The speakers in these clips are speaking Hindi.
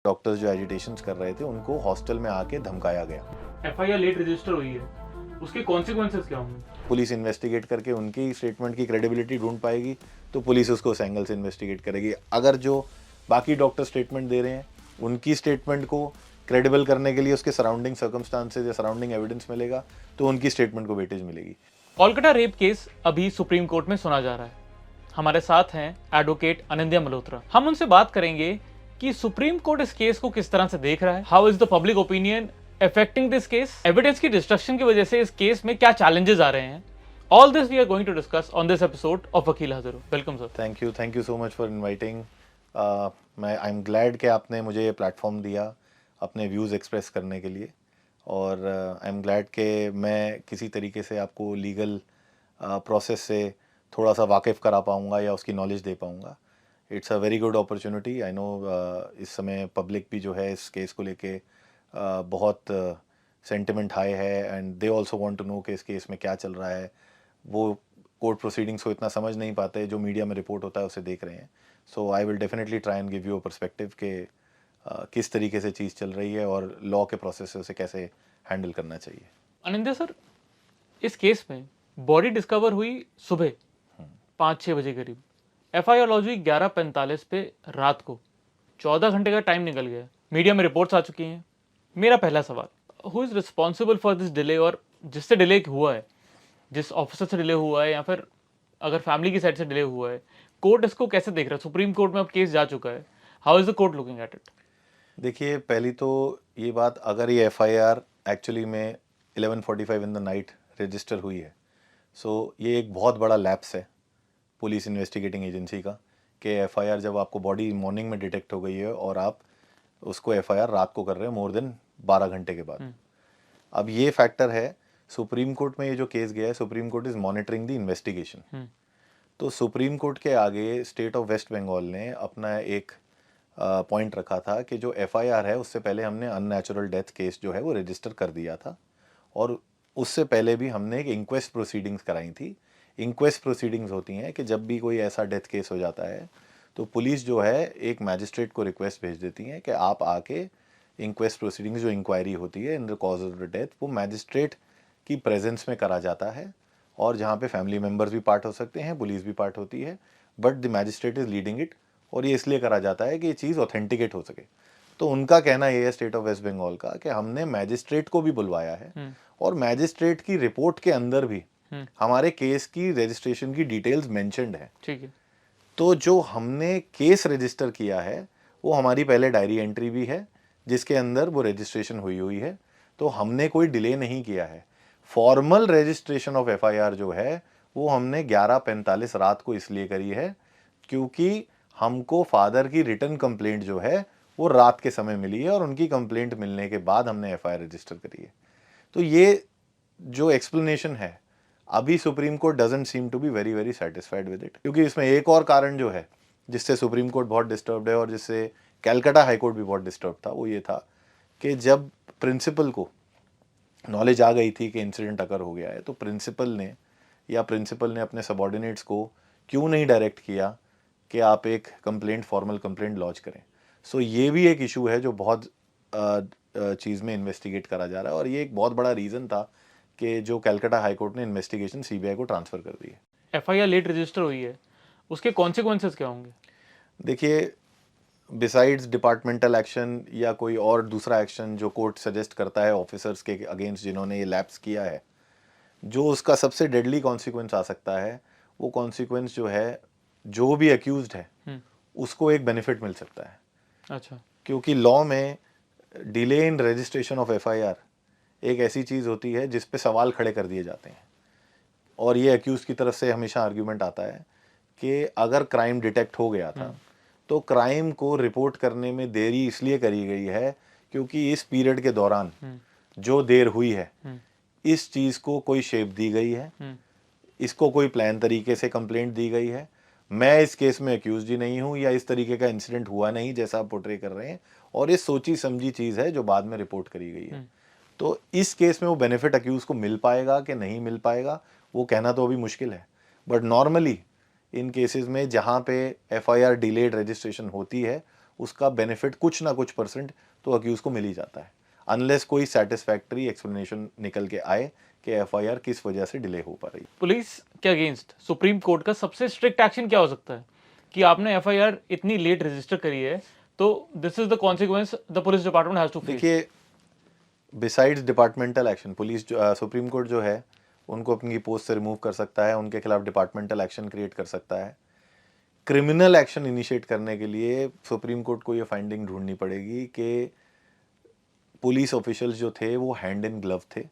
डॉक्टर्स जो एजिटेशंस कर रहे थे उनको हॉस्टल में आके धमकाया गया। एफआईआर लेट रजिस्टर हुई है, उसके कॉन्सिक्वेंसेस क्या होंगे? पुलिस इन्वेस्टिगेट करके उनकी स्टेटमेंट की क्रेडिबिलिटी ढूंढ पाएगी तो पुलिस उसको उस एंगल से इन्वेस्टिगेट करेगी। अगर जो बाकी डॉक्टर स्टेटमेंट दे रहे हैं उनकी स्टेटमेंट को क्रेडिबल करने के लिए उसके सराउंडिंग सर्कमस्टांसेस या सराउंडिंग एविडेंस मिलेगा तो उनकी स्टेटमेंट को वेटेज मिलेगी। कोलकाता रेप केस अभी सुप्रीम कोर्ट में सुना जा रहा है। हमारे साथ हैं एडवोकेट अनिंद्या मल्होत्रा। हम उनसे बात करेंगे कि सुप्रीम कोर्ट इस केस को किस तरह से देख रहा है, how is the public opinion affecting this case, evidence की डिस्ट्रक्शन की वजह से इस केस में क्या चैलेंजेस आ रहे हैं। All this we are going to discuss on this episode of Vakil Hazir. Welcome sir. Thank you so much for inviting. मैं आई एम ग्लैड कि आपने मुझे ये प्लेटफॉर्म दिया अपने व्यूज़ एक्सप्रेस करने के लिए, और आई एम ग्लैड कि मैं किसी तरीके से आपको लीगल प्रोसेस से थोड़ा सा वाकिफ़ करा पाऊँगा या उसकी नॉलेज दे पाऊँगा। It's a very good opportunity. I know इस समय पब्लिक भी जो है इस केस को लेके बहुत सेंटिमेंट हाई है and they also want to know कि इस केस में क्या चल रहा है। वो कोर्ट प्रोसीडिंग्स को इतना समझ नहीं पाते, जो मीडिया में रिपोर्ट होता है उसे देख रहे हैं। So I will definitely try and give you a perspective कि किस तरीके से चीज़ चल रही है और लॉ के प्रोसेस से उसे कैसे हैंडल करना चाहिए। अनिंद्या सर, इस केस में बॉडी डिस्कवर हुई सुबह 5-6 बजे करीब, एफआईआर लॉन्च हुई 11:45 पे रात को, 14 घंटे का टाइम निकल गया, मीडिया में रिपोर्ट्स आ चुकी हैं। मेरा पहला सवाल, who is responsible for this delay, और जिससे डिले हुआ है, जिस ऑफिसर से डिले हुआ है या फिर अगर फैमिली की साइड से डिले हुआ है, कोर्ट इसको कैसे देख रहा है? सुप्रीम कोर्ट में अब केस जा चुका है, how is the court looking at it? देखिए, पहली तो ये बात, अगर ये एफआईआर एक्चुअली में 11:45 इन द नाइट रजिस्टर हुई है, सो ये एक बहुत बड़ा लैप्स है पुलिस इन्वेस्टिगेटिंग एजेंसी का कि एफआईआर जब आपको बॉडी मॉर्निंग में डिटेक्ट हो गई है और आप उसको एफआईआर रात को कर रहे हो मोर देन 12 घंटे के बाद। अब ये फैक्टर है, सुप्रीम कोर्ट में ये जो केस गया है, supreme court is monitoring the investigation. तो सुप्रीम कोर्ट के आगे स्टेट ऑफ वेस्ट बंगाल ने अपना एक पॉइंट रखा था कि जो एफआईआर है उससे पहले हमने अननेचुरल डेथ केस जो है वो रजिस्टर कर दिया था, और उससे पहले भी हमने एक इंक्वेस्ट प्रोसीडिंग्स कराई थी। इंक्वेस्ट प्रोसीडिंग्स होती हैं कि जब भी कोई ऐसा डेथ केस हो जाता है तो पुलिस जो है एक मैजिस्ट्रेट को रिक्वेस्ट भेज देती है कि आप आके इंक्वेस्ट प्रोसीडिंग्स, जो इंक्वायरी होती है in the cause of the death, वो मैजिस्ट्रेट की प्रेजेंस में करा जाता है, और जहाँ पे फैमिली मेम्बर्स भी पार्ट हो सकते हैं, पुलिस भी पार्ट होती है, but the magistrate is leading it, और ये इसलिए करा जाता है कि ये चीज़ ऑथेंटिकेट हो सके। तो उनका कहना ये है स्टेट ऑफ वेस्ट बंगाल का कि हमने मैजिस्ट्रेट को भी बुलवाया है और मैजिस्ट्रेट की रिपोर्ट के अंदर भी हमारे केस की रजिस्ट्रेशन की डिटेल्स मेंशन्ड है। ठीक है। तो जो हमने केस रजिस्टर किया है वो हमारी पहले डायरी एंट्री भी है जिसके अंदर वो रजिस्ट्रेशन हुई है, तो हमने कोई डिले नहीं किया है। फॉर्मल रजिस्ट्रेशन ऑफ एफआईआर जो है वो हमने 11:45 रात को इसलिए करी है क्योंकि हमको फादर की रिटन कंप्लेंट जो है वो रात के समय मिली है, और उनकी कंप्लेंट मिलने के बाद हमने एफआईआर रजिस्टर करी है। तो ये जो एक्सप्लेनेशन है, अभी Supreme Court doesn't seem to be very very satisfied with it, क्योंकि इसमें एक और कारण जो है जिससे सुप्रीम कोर्ट बहुत डिस्टर्ब्ड है और जिससे कैलकाटा हाई कोर्ट भी बहुत डिस्टर्ब था, वो ये था कि जब प्रिंसिपल को नॉलेज आ गई थी कि इंसिडेंट अकर हो गया है, तो प्रिंसिपल ने अपने सबॉर्डिनेट्स को क्यों नहीं डायरेक्ट किया कि आप एक कंप्लेंट, फॉर्मल कंप्लेंट लॉन्च करें। सो ये भी एक इशू है जो बहुत चीज़ में इन्वेस्टिगेट करा जा रहा है, और ये एक बहुत बड़ा रीज़न था कि जो कैलकाटा हाई कोर्ट ने इन्वेस्टिगेशन सीबीआई को ट्रांसफ़र कर दी है। एफआईआर लेट रजिस्टर हुई है, उसके कॉन्सिक्वेंसेस क्या होंगे? देखिए, बिसाइड्स डिपार्टमेंटल एक्शन या कोई और दूसरा एक्शन जो कोर्ट सजेस्ट करता है ऑफिसर्स के अगेंस्ट जिन्होंने ये लैप्स किया है, जो उसका सबसे डेडली कॉन्सिक्वेंस आ सकता है, वो कॉन्सिक्वेंस जो है, जो भी अक्यूज्ड है उसको एक बेनिफिट मिल सकता है। अच्छा। क्योंकि लॉ में delay in registration of FIR एक ऐसी चीज़ होती है जिस पे सवाल खड़े कर दिए जाते हैं, और ये अक्यूज की तरफ से हमेशा आर्ग्यूमेंट आता है कि अगर क्राइम डिटेक्ट हो गया था तो क्राइम को रिपोर्ट करने में देरी इसलिए करी गई है क्योंकि इस पीरियड के दौरान जो देर हुई है इस चीज़ को कोई शेप दी गई है, इसको कोई प्लान तरीके से कंप्लेंट दी गई है, मैं इस केस में अक्यूज ही नहीं हूँ या इस तरीके का इंसिडेंट हुआ नहीं जैसा आप पोर्ट्रे कर रहे हैं, और ये सोची समझी चीज़ है जो बाद में रिपोर्ट करी गई है। तो इस केस में वो बेनिफिट अक्यूज को मिल पाएगा कि नहीं मिल पाएगा वो कहना तो अभी मुश्किल है, बट नॉर्मली इन केसेस में जहाँ पे एफआईआर डिलेड रजिस्ट्रेशन होती है उसका बेनिफिट कुछ ना कुछ परसेंट तो अक्यूज को मिल ही जाता है, अनलेस कोई सेटिस्फैक्ट्री एक्सप्लेनेशन निकल के आए कि एफआईआर किस वजह से डिले हो पा रही है। पुलिस के अगेंस्ट सुप्रीम कोर्ट का सबसे स्ट्रिक्ट एक्शन क्या हो सकता है कि आपने एफआईआर इतनी लेट रजिस्टर करी है, तो this is the consequence the police department has to face? देखिए, besides departmental action, police Supreme Court जो है उनको अपनी पोस्ट से रिमूव कर सकता है, उनके खिलाफ डिपार्टमेंटल एक्शन क्रिएट कर सकता है। क्रिमिनल एक्शन इनिशिएट करने के लिए सुप्रीम कोर्ट को ये फाइंडिंग ढूंढनी पड़ेगी कि पुलिस ऑफिशियल्स जो थे वो हैंड इन ग्लव थे,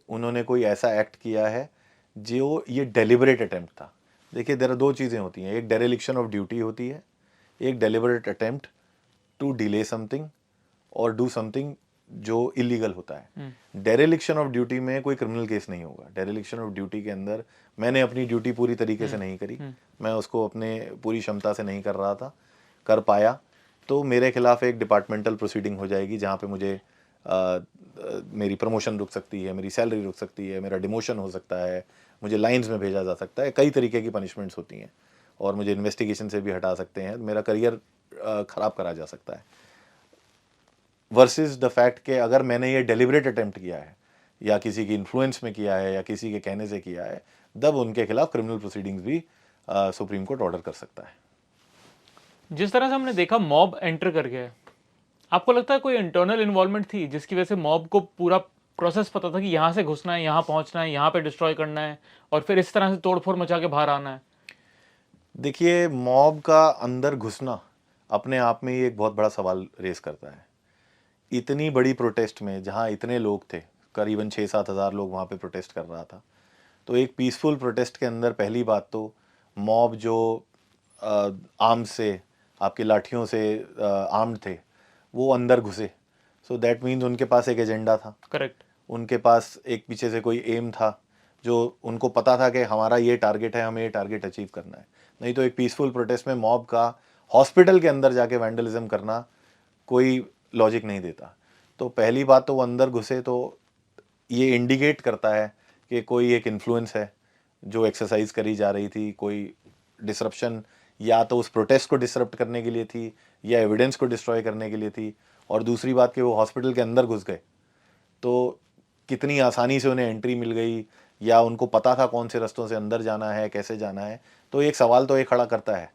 उन्होंने कोई ऐसा एक्ट किया है जो ये डेलिबरेट अटेम्प्ट था। देखिए, देयर आर दो चीज़ें होती हैं, एक डेरिलिक्शन ऑफ ड्यूटी होती है, एक deliberate attempt to delay something और डू समथिंग जो इलीगल होता है। डेरिलिक्शन ऑफ ड्यूटी में कोई क्रिमिनल केस नहीं होगा। डेरिलिक्शन ऑफ ड्यूटी के अंदर मैंने अपनी ड्यूटी पूरी तरीके से नहीं करी, मैं उसको अपने पूरी क्षमता से नहीं कर रहा था, कर पाया, तो मेरे खिलाफ एक डिपार्टमेंटल प्रोसीडिंग हो जाएगी जहाँ पे मुझे मेरी प्रमोशन रुक सकती है, मेरी सैलरी रुक सकती है, मेरा डिमोशन हो सकता है, मुझे लाइंस में भेजा जा सकता है, कई तरीके की पनिशमेंट्स होती हैं और मुझे इन्वेस्टिगेशन से भी हटा सकते हैं, मेरा करियर ख़राब करा जा सकता है। वर्सेस द फैक्ट कि अगर मैंने ये डेलिबरेट अटेम्प्ट किया है या किसी की इन्फ्लुएंस में किया है या किसी के कहने से किया है, तब उनके खिलाफ क्रिमिनल प्रोसीडिंग्स भी सुप्रीम कोर्ट ऑर्डर कर सकता है। जिस तरह से हमने देखा मॉब एंटर कर गया है, आपको लगता है कोई इंटरनल इन्वॉल्वमेंट थी जिसकी वजह से मॉब को पूरा प्रोसेस पता था कि यहाँ से घुसना है, यहाँ पहुँचना है, यहाँ पे डिस्ट्रॉय करना है और फिर इस तरह से तोड़फोड़ मचा के बाहर आना है? देखिए, मॉब का अंदर घुसना अपने आप में ही एक बहुत बड़ा सवाल रेस करता है। इतनी बड़ी प्रोटेस्ट में जहाँ इतने लोग थे, करीबन 6-7 हज़ार लोग वहाँ पे प्रोटेस्ट कर रहा था, तो एक पीसफुल प्रोटेस्ट के अंदर पहली बात तो मॉब जो आर्म्स से, आपकी लाठियों से आर्म्ड थे, वो अंदर घुसे। सो दैट मीन्स उनके पास एक एजेंडा था, करेक्ट। उनके पास एक पीछे से कोई एम था, जो उनको पता था कि हमारा ये टारगेट है, हमें ये टारगेट अचीव करना है। नहीं तो एक पीसफुल प्रोटेस्ट में मॉब का हॉस्पिटल के अंदर जाके वैंडलिज्म करना कोई लॉजिक नहीं देता। तो पहली बात तो वो अंदर घुसे तो ये इंडिकेट करता है कि कोई एक इन्फ्लुएंस है जो एक्सरसाइज करी जा रही थी, कोई डिसरप्शन या तो उस प्रोटेस्ट को डिसरप्ट करने के लिए थी या एविडेंस को डिस्ट्रॉय करने के लिए थी। और दूसरी बात कि वो हॉस्पिटल के अंदर घुस गए तो कितनी आसानी से उन्हें एंट्री मिल गई या उनको पता था कौन से रास्तों से अंदर जाना है, कैसे जाना है। तो एक सवाल तो ये खड़ा करता है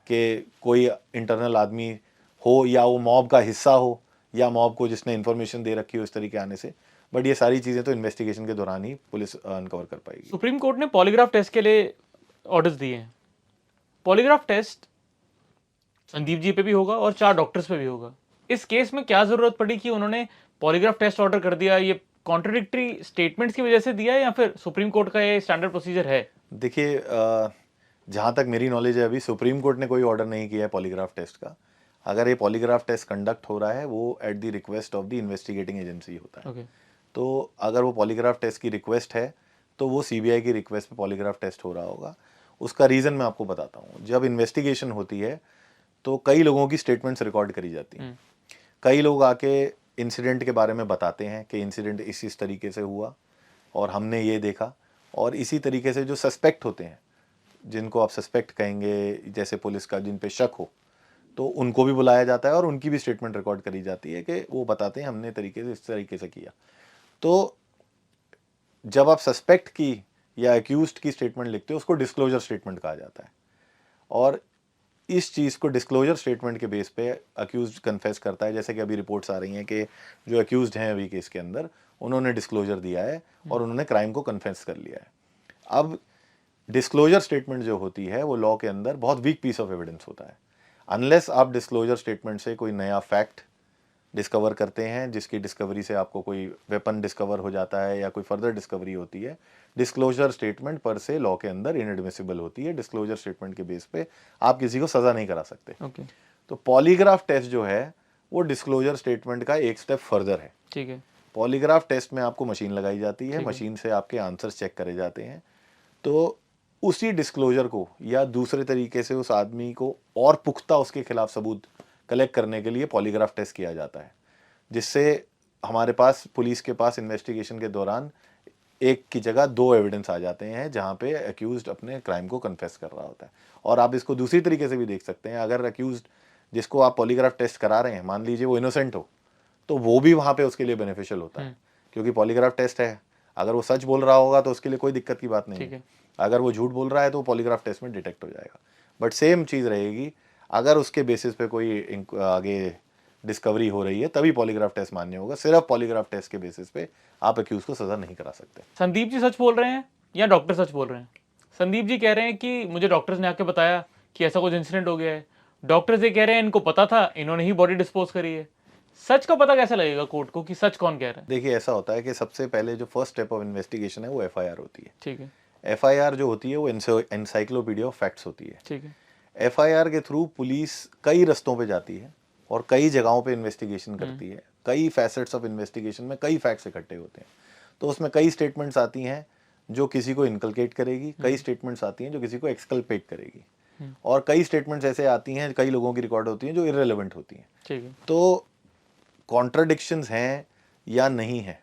कि कोई इंटरनल आदमी हो या वो मॉब का हिस्सा हो या मॉब को जिसने इन्फॉर्मेशन दे रखी हो इस तरीके आने से। बट ये सारी चीज़ें तो इन्वेस्टिगेशन के दौरान ही पुलिस अनकवर कर पाएगी। सुप्रीम कोर्ट ने पॉलीग्राफ टेस्ट के लिए ऑर्डर्स दिए हैं। पॉलीग्राफ टेस्ट संदीप जी पे भी होगा और 4 डॉक्टर्स पे भी होगा। इस केस में क्या जरूरत पड़ी कि उन्होंने पॉलीग्राफ टेस्ट ऑर्डर कर दिया? ये कॉन्ट्रडिक्टरी स्टेटमेंट्स की वजह से दिया है या फिर सुप्रीम कोर्ट का ये स्टैंडर्ड प्रोसीजर है? देखिए, जहाँ तक मेरी नॉलेज है अभी सुप्रीम कोर्ट ने कोई ऑर्डर नहीं किया है पॉलीग्राफ टेस्ट का। अगर ये पॉलीग्राफ टेस्ट कंडक्ट हो रहा है वो at the request of the investigating agency होता है। ओके। तो अगर वो पॉलीग्राफ टेस्ट की रिक्वेस्ट है तो वो सीबीआई की रिक्वेस्ट पे पॉलीग्राफ टेस्ट हो रहा होगा। उसका रीज़न मैं आपको बताता हूँ। जब इन्वेस्टिगेशन होती है तो कई लोगों की स्टेटमेंट्स रिकॉर्ड करी जाती हैं। कई लोग आके इंसिडेंट के बारे में बताते हैं कि इंसिडेंट इस तरीके से हुआ और हमने ये देखा। और इसी तरीके से जो सस्पेक्ट होते हैं, जिनको आप सस्पेक्ट कहेंगे, जैसे पुलिस का जिन पे शक हो, तो उनको भी बुलाया जाता है और उनकी भी स्टेटमेंट रिकॉर्ड करी जाती है कि वो बताते हैं हमने तरीके से इस तरीके से किया। तो जब आप सस्पेक्ट की या एक्यूज्ड की स्टेटमेंट लिखते हो उसको डिस्क्लोजर स्टेटमेंट कहा जाता है। और इस चीज़ को डिस्क्लोजर स्टेटमेंट के बेस पे अक्यूज्ड कन्फेस करता है। जैसे कि अभी रिपोर्ट्स आ रही हैं कि जो अक्यूज्ड हैं अभी केस के अंदर, उन्होंने डिस्क्लोजर दिया है और उन्होंने क्राइम को कन्फेस कर लिया है। अब डिस्क्लोजर स्टेटमेंट जो होती है वो लॉ के अंदर बहुत वीक पीस ऑफ एविडेंस होता है। अनलेस आप डिस्क्लोजर स्टेटमेंट से कोई नया फैक्ट डिस्कवर करते हैं जिसकी डिस्कवरी से आपको कोई वेपन डिस्कवर हो जाता है या कोई फर्दर डिस्कवरी होती है, डिस्क्लोजर स्टेटमेंट पर से लॉ के अंदर इनएडमिसिबल होती है। डिस्क्लोजर स्टेटमेंट के बेस पे आप किसी को सज़ा नहीं करा सकते। ओके। तो पॉलीग्राफ टेस्ट जो है वो डिस्क्लोजर स्टेटमेंट का एक स्टेप फर्दर है। ठीक है। पॉलीग्राफ टेस्ट में आपको मशीन लगाई जाती है, ठीक है। मशीन से आपके आंसर्स चेक करे जाते हैं। तो उसी डिस्क्लोजर को या दूसरे तरीके से उस आदमी को और पुख्ता उसके खिलाफ सबूत कलेक्ट करने के लिए पॉलीग्राफ टेस्ट किया जाता है, जिससे हमारे पास पुलिस के पास इन्वेस्टिगेशन के दौरान एक की जगह 2 एविडेंस आ जाते हैं जहाँ पे अक्यूज्ड अपने क्राइम को कन्फेस कर रहा होता है। और आप इसको दूसरी तरीके से भी देख सकते हैं। अगर अक्यूज्ड जिसको आप पॉलीग्राफ टेस्ट करा रहे हैं, मान लीजिए वो इनोसेंट हो, तो वो भी वहाँ पे उसके लिए बेनिफिशियल होता है, क्योंकि पॉलीग्राफ टेस्ट है। अगर वो सच बोल रहा होगा तो उसके लिए कोई दिक्कत की बात नहीं ठीक है, है। अगर वो झूठ बोल रहा है तो पॉलीग्राफ टेस्ट में डिटेक्ट हो जाएगा। बट सेम चीज़ रहेगी, अगर उसके बेसिस पे कोई आगे डिस्कवरी हो रही है तभी पॉलीग्राफ टेस्ट मान्य होगा। सिर्फ पॉलीग्राफ टेस्ट के बेसिस पे आप एक्यूज को सज़ा नहीं करा सकते। संदीप जी सच बोल रहे हैं या डॉक्टर सच बोल रहे हैं? संदीप जी कह रहे हैं कि मुझे डॉक्टर्स ने आके बताया कि ऐसा कुछ इंसिडेंट हो गया है। डॉक्टर्स ये कह रहे हैं इनको पता था, इन्होंने ही बॉडी डिस्पोज करी है। सच का पता कैसे लगेगा कोर्ट को कि सच कौन कह रहा है? देखिए, ऐसा होता है कि सबसे पहले जो फर्स्ट स्टेप ऑफ इन्वेस्टिगेशन है वो एफआईआर होती है। ठीक है। एफआईआर जो होती है वो एनसाइक्लोपीडिया ऑफ फैक्ट्स होती है। ठीक है। एफआईआर के थ्रू पुलिस कई रस्तों पे जाती है और कई जगहों पे इन्वेस्टिगेशन करती है। कई फैसेट्स ऑफ इन्वेस्टिगेशन में कई फैक्ट्स इकट्ठे होते हैं, तो उसमें कई स्टेटमेंट्स आती हैं जो किसी को इनकलकेट करेगी, कई स्टेटमेंट्स आती हैं जो किसी को एक्सकल्पेट करेगी, और कई स्टेटमेंट्स ऐसे आती हैं, कई लोगों की रिकॉर्ड होती हैं जो इररेलेवेंट होती हैं। ठीक है। तो कॉन्ट्राडिक्शंस हैं या नहीं है,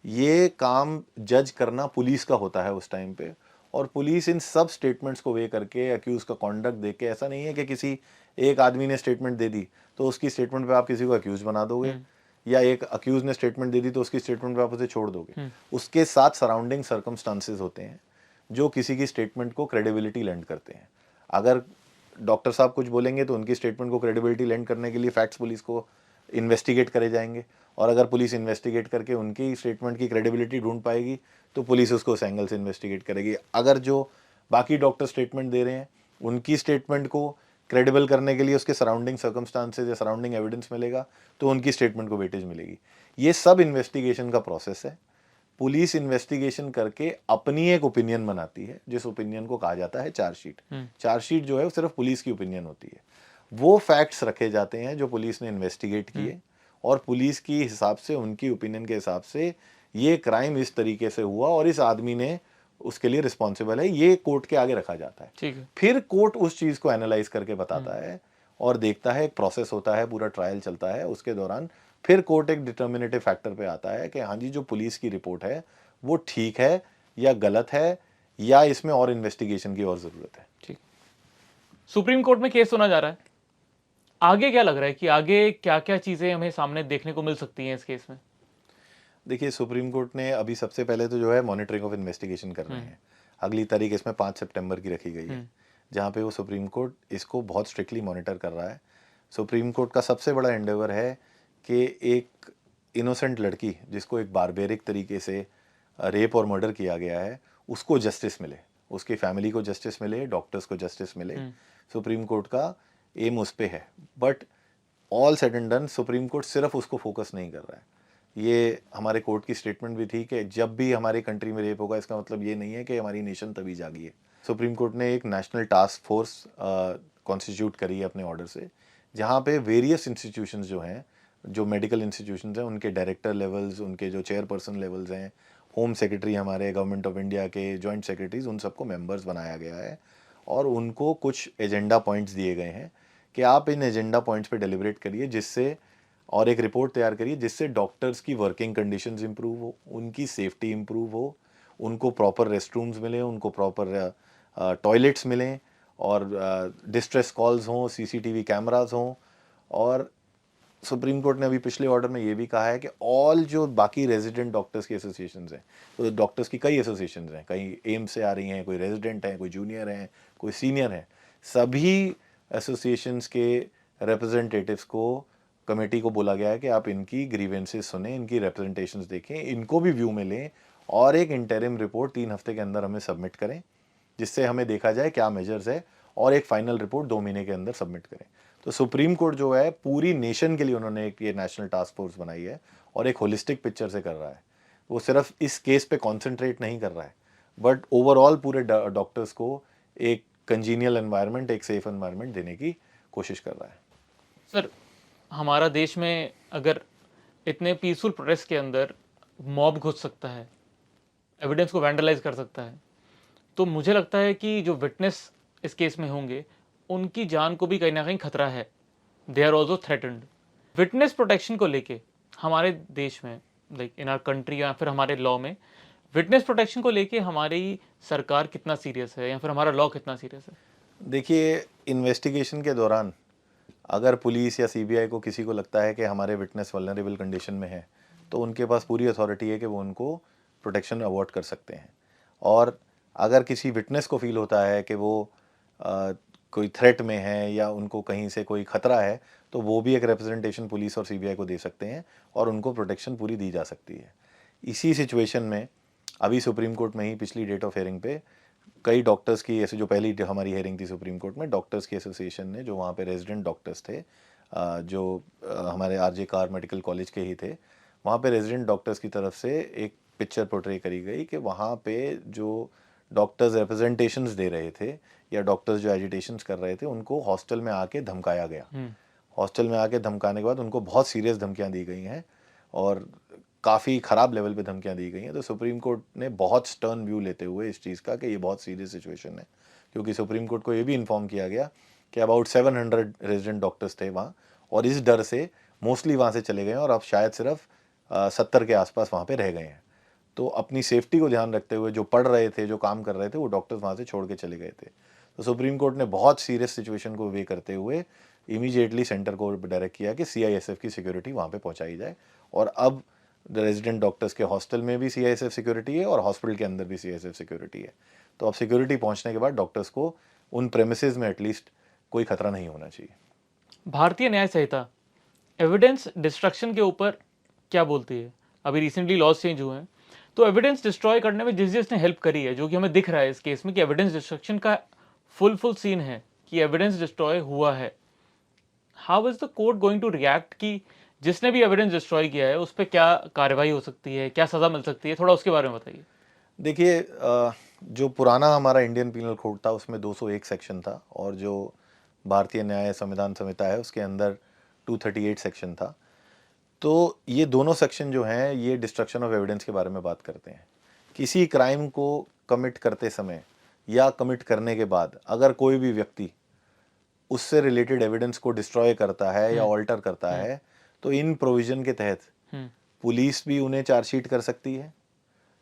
ये काम जज करना पुलिस का होता है उस टाइम पे, और पुलिस इन सब स्टेटमेंट्स को वे करके अक्यूज का कॉन्डक्ट देख के, ऐसा नहीं है कि किसी एक आदमी ने स्टेटमेंट दे दी तो उसकी स्टेटमेंट पे आप किसी को अक्यूज बना दोगे, या एक अक्यूज ने स्टेटमेंट दे दी तो उसकी स्टेटमेंट पे आप उसे छोड़ दोगे। उसके साथ सराउंडिंग सर्कमस्टांसेस होते हैं जो किसी की स्टेटमेंट को क्रेडिबिलिटी लेंड करते हैं। अगर डॉक्टर साहब कुछ बोलेंगे तो उनकी स्टेटमेंट को क्रेडिबिलिटी लेंड करने के लिए फैक्ट्स पुलिस को इन्वेस्टिगेट करे जाएंगे, और अगर पुलिस इन्वेस्टिगेट करके उनकी स्टेटमेंट की क्रेडिबिलिटी ढूंढ पाएगी तो पुलिस उसको उस एंगल से इन्वेस्टिगेट करेगी। अगर जो बाकी डॉक्टर स्टेटमेंट दे रहे हैं उनकी स्टेटमेंट को क्रेडिबल करने के लिए उसके सराउंडिंग सर्कमस्टांसेस या सराउंडिंग एविडेंस मिलेगा तो उनकी स्टेटमेंट को वेटेज मिलेगी। ये सब इन्वेस्टिगेशन का प्रोसेस है। पुलिस इन्वेस्टिगेशन करके अपनी एक ओपिनियन बनाती है, जिस ओपिनियन को कहा जाता है चार्जशीट। चार्जशीट जो है वो सिर्फ पुलिस की ओपिनियन होती है। वो फैक्ट्स रखे जाते हैं जो पुलिस ने इन्वेस्टिगेट किए, और पुलिस की हिसाब से, उनकी ओपिनियन के हिसाब से ये क्राइम इस तरीके से हुआ और इस आदमी ने उसके लिए रिस्पॉन्सिबल है, ये कोर्ट के आगे रखा जाता है। ठीक है। फिर कोर्ट उस चीज़ को एनालाइज करके बताता है और देखता है, एक प्रोसेस होता है, पूरा ट्रायल चलता है। उसके दौरान फिर कोर्ट एक डिटर्मिनेटिव फैक्टर पे आता है कि हाँ जी, जो पुलिस की रिपोर्ट है वो ठीक है या गलत है, या इसमें और इन्वेस्टिगेशन की और ज़रूरत है। ठीक। सुप्रीम कोर्ट में केस सुना जा रहा है, आगे क्या लग रहा है कि आगे क्या क्या चीज़ें हमें सामने देखने को मिल सकती हैं इस केस में? देखिए, सुप्रीम कोर्ट ने अभी सबसे पहले तो जो है मॉनिटरिंग ऑफ इन्वेस्टिगेशन कर रहे हैं। अगली तारीख इसमें 5 सितंबर की रखी गई है, जहाँ पे वो सुप्रीम कोर्ट इसको बहुत स्ट्रिक्टली मॉनिटर कर रहा है। सुप्रीम कोर्ट का सबसे बड़ा एंडेवर है कि एक इनोसेंट लड़की जिसको एक बारबेरिक तरीके से रेप और मर्डर किया गया है उसको जस्टिस मिले, उसकी फैमिली को जस्टिस मिले, डॉक्टर्स को जस्टिस मिले। सुप्रीम कोर्ट का एम उस पे है। But all said and done, supreme court सिर्फ उसको फोकस नहीं कर रहा है। ये हमारे कोर्ट की स्टेटमेंट भी थी कि जब भी हमारे कंट्री में रेप होगा इसका मतलब ये नहीं है कि हमारी नेशन तभी जागी है। सुप्रीम कोर्ट ने एक नेशनल टास्क फोर्स कॉन्स्टिट्यूट करी है अपने ऑर्डर से, जहाँ पे वेरियस इंस्टीट्यूशंस जो हैं, जो मेडिकल इंस्टीट्यूशंस हैं, उनके डायरेक्टर लेवल्स, उनके जो चेयरपर्सन लेवल्स हैं, होम सेक्रेटरी हमारे गवर्नमेंट ऑफ इंडिया के, जॉइंट सेक्रेटरीज, उन सबको मेंबर्स बनाया गया है, और उनको कुछ एजेंडा पॉइंट्स दिए गए हैं कि आप इन एजेंडा पॉइंट्स पे डेलिब्रेट करिए, जिससे, और एक रिपोर्ट तैयार करिए जिससे डॉक्टर्स की वर्किंग कंडीशंस इंप्रूव हो, उनकी सेफ्टी इंप्रूव हो, उनको प्रॉपर रेस्ट रूम्स मिले, उनको प्रॉपर टॉयलेट्स मिलें, और डिस्ट्रेस कॉल्स हों, सीसीटीवी कैमरास हों। और सुप्रीम कोर्ट ने अभी पिछले ऑर्डर में ये भी कहा है कि ऑल जो बाकी रेजिडेंट डॉक्टर्स की एसोसिएशंस हैं, तो डॉक्टर्स की कई एसोसिएशंस हैं, कई एम्स से आ रही हैं, कोई रेजिडेंट हैं, कोई जूनियर हैं, कोई सीनियर हैं, सभी एसोसिएशंस के रिप्रेजेंटेटिव्स को, कमेटी को बोला गया है कि आप इनकी ग्रीवेंसेस सुने, इनकी रिप्रेजेंटेशंस देखें, इनको भी व्यू में लें, और एक इंटरिम रिपोर्ट 3 हफ्ते के अंदर हमें सबमिट करें, जिससे हमें देखा जाए क्या मेजर्स है, और एक फाइनल रिपोर्ट 2 महीने के अंदर सबमिट करें। तो सुप्रीम कोर्ट जो है पूरी नेशन के लिए उन्होंने एक ये नेशनल टास्क फोर्स बनाई है, और एक होलिस्टिक पिक्चर से कर रहा है। वो सिर्फ इस केस पे कॉन्सेंट्रेट नहीं कर रहा है, बट ओवरऑल पूरे डॉक्टर्स को एक कंजीनियल एनवायरनमेंट, एक सेफ एनवायरनमेंट देने की कोशिश कर रहा है। सर, हमारा देश में अगर इतने पीसफुल प्रोटेस्ट के अंदर मॉब घुस सकता है, एविडेंस को वैंडलाइज कर सकता है, तो मुझे लगता है कि जो विटनेस इस केस में होंगे उनकी जान को भी कहीं ना कहीं खतरा है। They are also threatened. Witness protection को लेके हमारे देश में, लाइक इन आवर कंट्री या फिर हमारे लॉ में, विटनेस प्रोटेक्शन को लेके हमारी सरकार कितना सीरियस है या फिर हमारा लॉ कितना सीरियस है? देखिए, इन्वेस्टिगेशन के दौरान अगर पुलिस या सीबीआई को किसी को लगता है कि हमारे विटनेस वल्नरेबल कंडीशन में है, तो उनके पास पूरी अथॉरिटी है कि वो उनको प्रोटेक्शन अवॉर्ड कर सकते हैं। और अगर किसी विटनेस को फील होता है कि वो कोई थ्रेट में है या उनको कहीं से कोई खतरा है, तो वो भी एक रिप्रेजेंटेशन पुलिस और सीबीआई को दे सकते हैं और उनको प्रोटेक्शन पूरी दी जा सकती है। इसी सिचुएशन में अभी सुप्रीम कोर्ट में ही पिछली डेट ऑफ हियरिंग पे कई डॉक्टर्स की, ऐसे जो पहली हमारी हियरिंग थी सुप्रीम कोर्ट में, डॉक्टर्स की एसोसिएशन ने, जो वहाँ पे रेजिडेंट डॉक्टर्स थे, जो हमारे आरजे कार मेडिकल कॉलेज के ही थे, वहाँ पे रेजिडेंट डॉक्टर्स की तरफ से एक पिक्चर पोर्ट्रे करी गई कि वहाँ पे जो डॉक्टर्स रिप्रेजेंटेशंस दे रहे थे या डॉक्टर्स जो एजिटेशंस कर रहे थे, उनको हॉस्टल में आके धमकाया गया। हॉस्टल में आके धमकाने के बाद उनको बहुत सीरियस धमकियां दी गई हैं और काफ़ी ख़राब लेवल पे धमकियां दी गई हैं। तो सुप्रीम कोर्ट ने बहुत स्टर्न व्यू लेते हुए इस चीज़ का कि ये बहुत सीरियस सिचुएशन है, क्योंकि सुप्रीम कोर्ट को ये भी इन्फॉर्म किया गया कि अबाउट 700 रेजिडेंट डॉक्टर्स थे वहाँ, और इस डर से मोस्टली वहाँ से चले गए और अब शायद सिर्फ 70 के आसपास वहाँ पे रह गए हैं। तो अपनी सेफ्टी को ध्यान रखते हुए जो पढ़ रहे थे, जो काम कर रहे थे, वो डॉक्टर्स वहाँ से छोड़ के चले गए थे। तो सुप्रीम कोर्ट ने बहुत सीरियस सिचुएशन को वे करते हुए इमीडिएटली सेंटर को डायरेक्ट किया कि सीआईएसएफ की सिक्योरिटी वहाँ पे पहुँचाई जाए। और अब रेजिडेंट डॉक्टर्स के हॉस्टल में भी सीआईएसएफ सिक्योरिटी है और हॉस्पिटल के अंदर भी सीआईएसएफ सिक्योरिटी है। तो अब सिक्योरिटी पहुँचने के बाद डॉक्टर्स को उन प्रेमिसेस में एटलीस्ट कोई खतरा नहीं होना चाहिए। भारतीय न्याय संहिता एविडेंस डिस्ट्रक्शन के ऊपर क्या बोलती है? अभी रिसेंटली लॉज चेंज हुए हैं, तो एविडेंस डिस्ट्रॉय करने में जिस जिसने हेल्प करी है, जो कि हमें दिख रहा है इस केस में कि एविडेंस डिस्ट्रक्शन का फुल सीन है कि एविडेंस डिस्ट्रॉय हुआ है, how is the court going to react कि जिसने भी एविडेंस डिस्ट्रॉय किया है उस पर क्या कार्रवाई हो सकती है, क्या सजा मिल सकती है? थोड़ा उसके बारे में बताइए। देखिए, जो पुराना हमारा इंडियन पीनल कोड था उसमें 201 सेक्शन था, और जो भारतीय न्याय संविधान संहिता है उसके अंदर 238 सेक्शन था। तो ये दोनों सेक्शन जो हैं ये डिस्ट्रक्शन ऑफ एविडेंस के बारे में बात करते हैं। किसी क्राइम को कमिट करते समय या कमिट करने के बाद अगर कोई भी व्यक्ति उससे रिलेटेड एविडेंस को डिस्ट्रॉय करता है या ऑल्टर करता है, तो इन प्रोविजन के तहत पुलिस भी उन्हें चार्जशीट कर सकती है,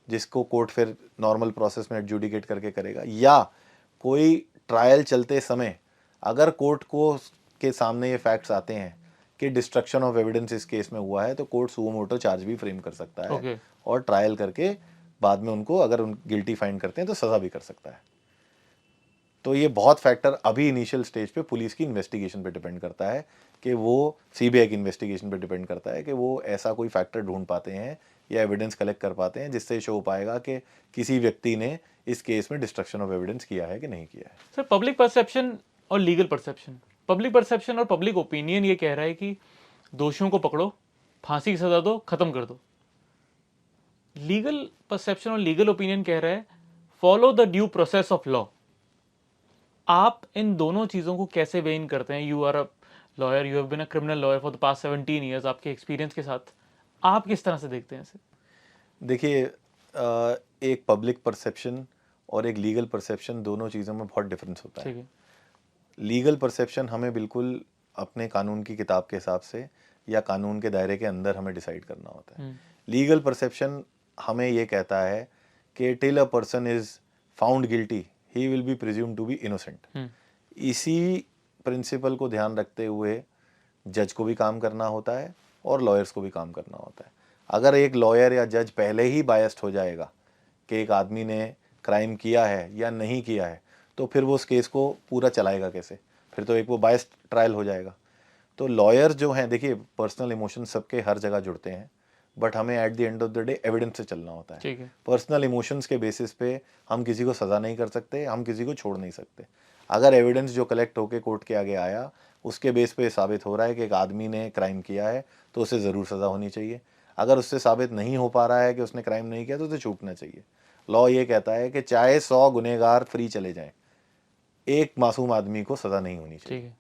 जिसको कोर्ट फिर नॉर्मल प्रोसेस में एडजुडिकेट करके करेगा, या कोई ट्रायल चलते समय अगर कोर्ट को के सामने ये फैक्ट्स आते हैं कि डिस्ट्रक्शन ऑफ एविडेंस इस केस में हुआ है, तो कोर्ट सुओ मोटो चार्ज भी फ्रेम कर सकता है और ट्रायल करके बाद में उनको अगर उन गिल्टी फाइंड करते हैं तो सज़ा भी कर सकता है। तो ये बहुत फैक्टर अभी इनिशियल स्टेज पे पुलिस की इन्वेस्टिगेशन पे डिपेंड करता है कि वो सीबीआई की इन्वेस्टिगेशन पे डिपेंड करता है कि वो ऐसा कोई फैक्टर ढूंढ पाते हैं या एविडेंस कलेक्ट कर पाते हैं जिससे शो पाएगा कि किसी व्यक्ति ने इस केस में डिस्ट्रक्शन ऑफ एविडेंस किया है कि नहीं किया है। सर, पब्लिक परसेप्शन और लीगल परसेप्शन, पब्लिक परसेप्शन और पब्लिक ओपिनियन ये कह रहा है कि दोषियों को पकड़ो, फांसी की सजा दो, खत्म कर दो। लीगल परसेप्शन और लीगल ओपिनियन कह रहा है follow the due process of law. आप इन दोनों चीजों को कैसे वेइन करते हैं? You are a lawyer, you have been a criminal lawyer for the past 17 years, आपके एक्सपीरियंस के साथ आप किस तरह से देखते हैं इसे? देखिए, एक पब्लिक परसेप्शन और एक लीगल परसेप्शन, दोनों चीज़ों में बहुत डिफरेंस होता है। लीगल परसेप्शन हमें बिल्कुल अपने कानून की किताब के हिसाब से या कानून के दायरे के अंदर हमें डिसाइड करना होता है। लीगल परसेप्शन हमें ये कहता है कि till a person is found guilty he will be presumed to be innocent. इसी प्रिंसिपल को ध्यान रखते हुए जज को भी काम करना होता है और लॉयर्स को भी काम करना होता है। अगर एक लॉयर या जज पहले ही बायस्ड हो जाएगा कि एक आदमी ने क्राइम किया है या नहीं किया है, तो फिर वो उस केस को पूरा चलाएगा कैसे? फिर तो एक वो बायस्ड ट्रायल हो जाएगा। तो लॉयर्स जो हैं, देखिए, पर्सनल इमोशन सबके हर जगह जुड़ते हैं, बट हमें at the end of the day evidence से चलना होता है। पर्सनल इमोशंस के बेसिस पे हम किसी को सज़ा नहीं कर सकते, हम किसी को छोड़ नहीं सकते। अगर एविडेंस जो कलेक्ट होकर कोर्ट के आगे आया उसके बेस पे साबित हो रहा है कि एक आदमी ने क्राइम किया है, तो उसे ज़रूर सज़ा होनी चाहिए। अगर उससे साबित नहीं हो पा रहा है कि उसने क्राइम नहीं किया, तो उसे छूटना चाहिए। लॉ ये कहता है कि चाहे 100 गुनहगार फ्री चले जाएं, एक मासूम आदमी को सज़ा नहीं होनी चाहिए।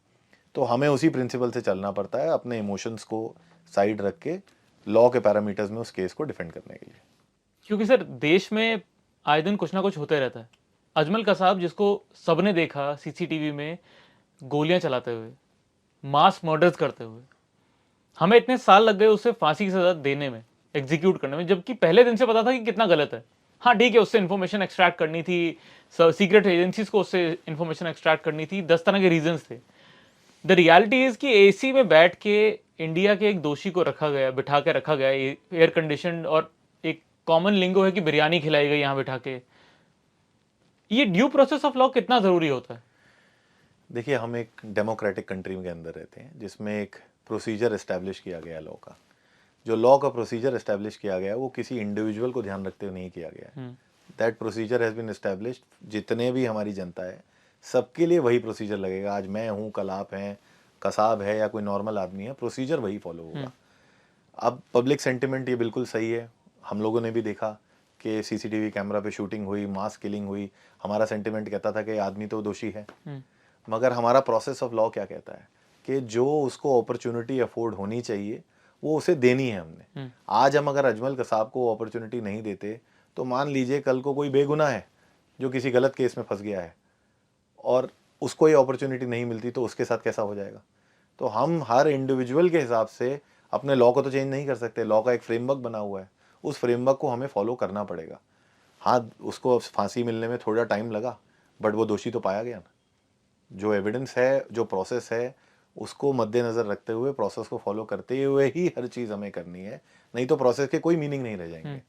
तो हमें उसी प्रिंसिपल से चलना पड़ता है, अपने इमोशंस को साइड रख के लॉ के पैरामीटर्स में उस केस को डिफेंड करने के लिए। क्योंकि सर, देश में आए दिन कुछ ना कुछ होते रहता है। अजमल कसाब, जिसको सबने देखा सीसीटीवी में गोलियां चलाते हुए, मास मर्डर्स करते हुए, हमें इतने साल लग गए उसे फांसी की सजा देने में, एग्जीक्यूट करने में, जबकि पहले दिन से पता था कि कितना गलत है। हाँ ठीक है, उससे इन्फॉर्मेशन एक्सट्रैक्ट करनी थी, सीक्रेट एजेंसीज को उससे इन्फॉर्मेशन एक्सट्रैक्ट करनी थी, 10 तरह के रीजंस थे। द रियलिटी इज कि एसी में बैठ के इंडिया के एक दोषी को रखा गया, बिठा के रखा गया, एयर कंडीशन, और एक कॉमन लिंगो है कि बिरयानी खिलाई गई यहाँ बिठा के। ये ड्यू प्रोसेस ऑफ लॉ कितना जरूरी होता है? देखिए, हम एक डेमोक्रेटिक कंट्री के अंदर रहते हैं जिसमें एक प्रोसीजर इस्टेब्लिश किया गया है लॉ का। जो लॉ का प्रोसीजर इस्टेब्लिश किया गया है वो किसी इंडिविजुअल को ध्यान रखते हुए नहीं किया गया है। That procedure has been established. जितने भी हमारी जनता है सबके लिए वही प्रोसीजर लगेगा। आज मैं हूँ, कल आप हैं, कसाब है या कोई नॉर्मल आदमी है, प्रोसीजर वही फॉलो होगा। अब पब्लिक सेंटिमेंट ये बिल्कुल सही है। हम लोगों ने भी देखा कि सीसीटीवी कैमरा पे शूटिंग हुई, मास किलिंग हुई। हमारा सेंटिमेंट कहता था कि आदमी तो दोषी है, मगर हमारा प्रोसेस ऑफ लॉ क्या कहता है कि जो उसको अपॉर्चुनिटी अफोर्ड होनी चाहिए वो उसे देनी है हमने। आज हम अगर अजमल कसाब को अपॉर्चुनिटी नहीं देते तो मान लीजिए कल को कोई बेगुनाह है जो किसी गलत केस में फंस गया है और उसको ये अपॉर्चुनिटी नहीं मिलती तो उसके साथ कैसा हो जाएगा। तो हम हर इंडिविजुअल के हिसाब से अपने लॉ को तो चेंज नहीं कर सकते। लॉ का एक फ्रेमवर्क बना हुआ है, उस फ्रेमवर्क को हमें फॉलो करना पड़ेगा। हाँ, उसको फांसी मिलने में थोड़ा टाइम लगा, बट वो दोषी तो पाया गया ना। जो एविडेंस है, जो प्रोसेस है, उसको मद्देनज़र रखते हुए, प्रोसेस को फॉलो करते हुए ही हर चीज़ हमें करनी है, नहीं तो प्रोसेस के कोई मीनिंग नहीं रह जाएंगे।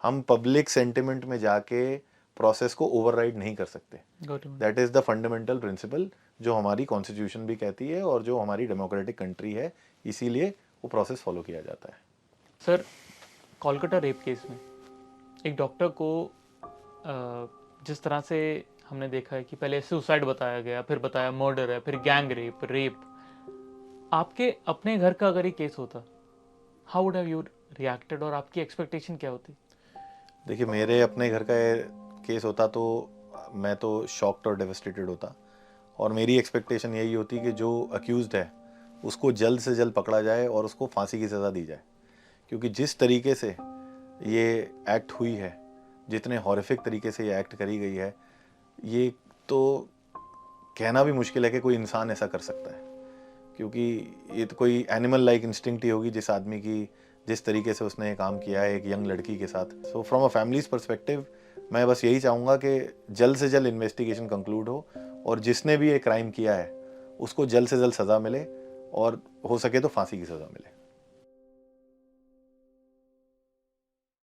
हम पब्लिक सेंटिमेंट में जाके प्रोसेस को ओवरराइड नहीं कर सकते। That is the fundamental principle जो हमारी कॉन्स्टिट्यूशन भी कहती है और जो हमारी डेमोक्रेटिक कंट्री है, इसीलिए वो प्रोसेस फॉलो किया जाता है। सर, कोलकाता रेप केस में एक डॉक्टर को जिस तरह से हमने देखा है कि पहले सुसाइड बताया गया, फिर बताया मर्डर है, फिर गैंग रेप, आपके अपने घर का अगर ये केस होता, how would have you reacted और आपकी एक्सपेक्टेशन क्या होती? देखिए, मेरे अपने घर का केस होता तो मैं तो शॉक्ड और डेवस्टेटेड होता, और मेरी एक्सपेक्टेशन यही होती कि जो अक्यूज्ड है उसको जल्द से जल्द पकड़ा जाए और उसको फांसी की सज़ा दी जाए। क्योंकि जिस तरीके से ये एक्ट हुई है, जितने हॉरिफिक तरीके से ये एक्ट करी गई है, ये तो कहना भी मुश्किल है कि कोई इंसान ऐसा कर सकता है। क्योंकि ये तो कोई एनिमल लाइक इंस्टिंक्ट ही होगी जिस आदमी की, जिस तरीके से उसने ये काम किया है एक यंग लड़की के साथ। So from a families perspective मैं बस यही चाहूँगा कि जल्द से जल्द इन्वेस्टिगेशन कंक्लूड हो और जिसने भी ये क्राइम किया है उसको जल्द से जल्द सज़ा मिले और हो सके तो फांसी की सज़ा मिले।